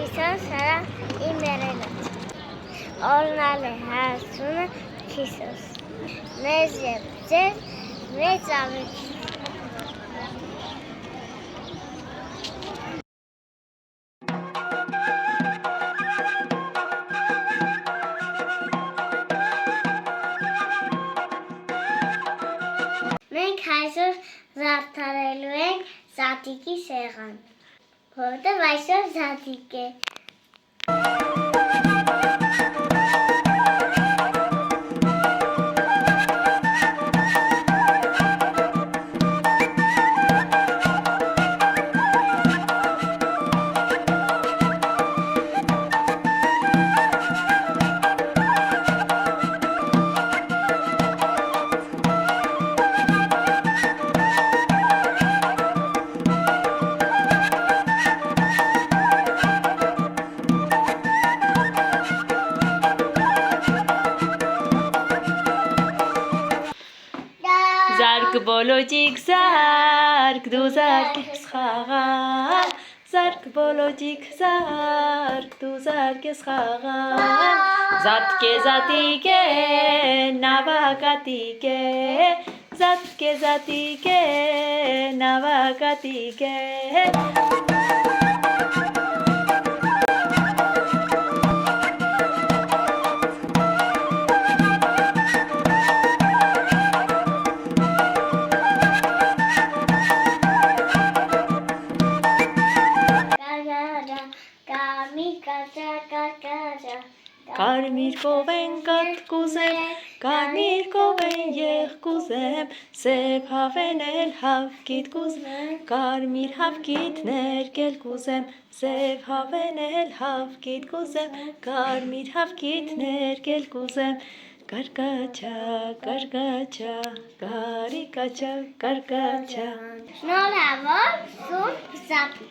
Քիսոս հրա իմերելոց, օրնալ է հասունը քիսոս, մեզ և ձեր մեծ ավիք։ Մենք այսօր զարդարելու ենք զատիկի սեղան, որտև այսօր զատիկ է։ Զարկ բոլոջիկ զարկ, դու զարկ ես խաղալ, զարկ բոլոջիկ զարկ, դու զարկ ես խաղալ, զատկե զատիկե, նավակատիկե, զատկե զատիկե, նավակատիկե։ Կարմիր կովեն կատ կուզեմ, կարմիր կովեն եղ կուզեմ, սև հավենել հավկիտ կուզեմ, կարմիր հավկիտ ներկել կուզեմ, սև հավենել հավկիտ կուզեմ, կարմիր հավկիտ ներկել կուզեմ, կարկաչա, կարկաչա, կարիկաչա, կարկաչա։ Շնորհավոր Սուրբ Զատիկ։